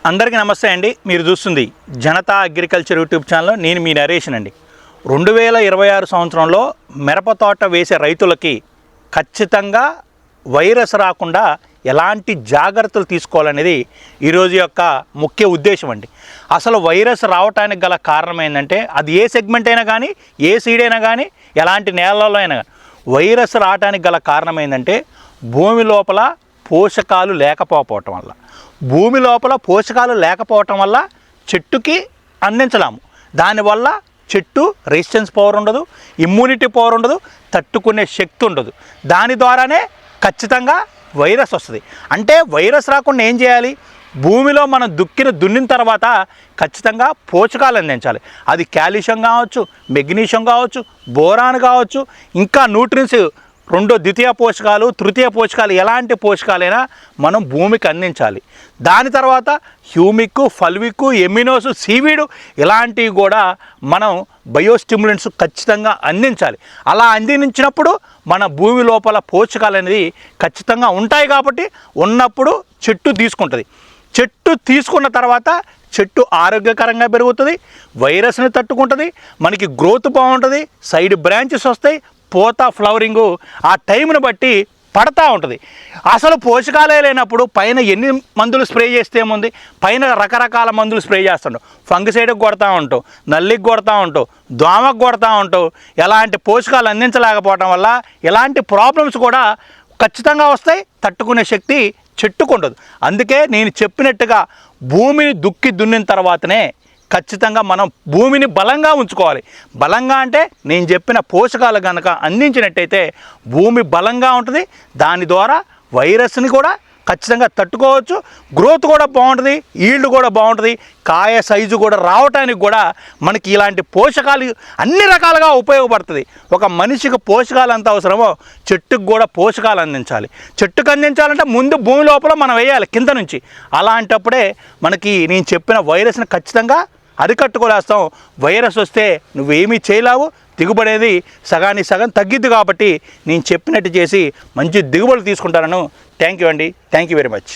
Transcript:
అందరికీ నమస్తే అండి. మీరు చూస్తుంది జనతా అగ్రికల్చర్ యూట్యూబ్ ఛానల్. నేను మీ నరేష్ అండి. 2026 సంవత్సరంలో మిరప తోట వేసే రైతులకి ఖచ్చితంగా వైరస్ రాకుండా ఎలాంటి జాగ్రత్తలు తీసుకోవాలనేది ఈరోజు యొక్క ముఖ్య ఉద్దేశం అండి. అసలు వైరస్ రావడానికి గల కారణం ఏంటంటే అది ఏ సెగ్మెంట్ అయినా కానీ, ఏ సీడ్ అయినా కానీ, ఎలాంటి నేలల్లో అయినా కానీ వైరస్ రావడానికి గల కారణం ఏంటంటే భూమి లోపల పోషకాలు లేకపోవటం వల్ల. భూమి లోపల పోషకాలు లేకపోవటం వల్ల చెట్టుకి అందించలేము. దానివల్ల చెట్టు రెసిస్టెన్స్ పవర్ ఉండదు, ఇమ్యూనిటీ పవర్ ఉండదు, తట్టుకునే శక్తి ఉండదు. దాని ద్వారానే ఖచ్చితంగా వైరస్ వస్తుంది. అంటే వైరస్ రాకుండా ఏం చేయాలి? భూమిలో మనం దున్నిన తర్వాత ఖచ్చితంగా పోషకాలు అందించాలి. అది కాల్షియం కావచ్చు, మెగ్నీషియం కావచ్చు, బోరాన్ కావచ్చు, ఇంకా న్యూట్రియన్స్ ద్వితీయ పోషకాలు, తృతీయ పోషకాలు, ఎలాంటి పోషకాలైనా మనం భూమికి అందించాలి. దాని తర్వాత హ్యూమిక్, ఫల్విక్, ఎమినోస్, సీవీడు ఇలాంటివి కూడా మనం బయోస్టిమ్యులెంట్స్ ఖచ్చితంగా అందించాలి. అలా అందించినప్పుడు మన భూమి లోపల పోషకాలు అనేది ఖచ్చితంగా ఉంటాయి. కాబట్టి ఉన్నప్పుడు చెట్టు తీసుకుంటుంది. చెట్టు తీసుకున్న తర్వాత చెట్టు ఆరోగ్యకరంగా పెరుగుతుంది, వైరస్ని తట్టుకుంటుంది, మనకి గ్రోత్ బాగుంటుంది, సైడ్ బ్రాంచెస్ వస్తాయి, పూత, ఫ్లవరింగు ఆ టైంను బట్టి పడతా ఉంటుంది. అసలు పోషకాలే లేనప్పుడు పైన ఎన్ని మందులు స్ప్రే చేస్తే ఏముంది? పైన రకరకాల మందులు స్ప్రే చేస్తుంటావు. ఫంగిసైడ్కి కొడతా ఉంటావు, నల్లికి కొడతా ఉంటావు, దోమకు కొడతా ఉంటావు. ఎలాంటి పోషకాలు అందించలేకపోవడం వల్ల ఇలాంటి ప్రాబ్లమ్స్ కూడా ఖచ్చితంగా వస్తాయి. తట్టుకునే శక్తి చెట్టుకుండదు. అందుకే నేను చెప్పినట్టుగా భూమిని దున్నిన తర్వాతనే ఖచ్చితంగా మనం భూమిని బలంగా ఉంచుకోవాలి. బలంగా అంటే నేను చెప్పిన పోషకాలు కనుక అందించినట్టయితే భూమి బలంగా ఉంటుంది. దాని ద్వారా వైరస్ని కూడా ఖచ్చితంగా తట్టుకోవచ్చు. గ్రోత్ కూడా బాగుంటుంది, ఈల్డ్ కూడా బాగుంటుంది, కాయ సైజు కూడా రావటానికి కూడా మనకి ఇలాంటి పోషకాలు అన్ని రకాలుగా ఉపయోగపడుతుంది. ఒక మనిషికి పోషకాలు ఎంత అవసరమో చెట్టుకు కూడా పోషకాలు అందించాలి. చెట్టుకు అందించాలంటే ముందు భూమి లోపల మనం వేయాలి కింద నుంచి. అలాంటప్పుడే మనకి నేను చెప్పిన వైరస్ని ఖచ్చితంగా అరికట్టుకోలేస్తాం. వైరస్ వస్తే నువ్వేమీ చేయలేవు. దిగుబడి అనేది సగానికి సగం తగ్గిద్ది. కాబట్టి నేను చెప్పినట్టు చేసి మంచి దిగుబడులు తీసుకుంటాను. థ్యాంక్ యూ అండి. Thank you very much.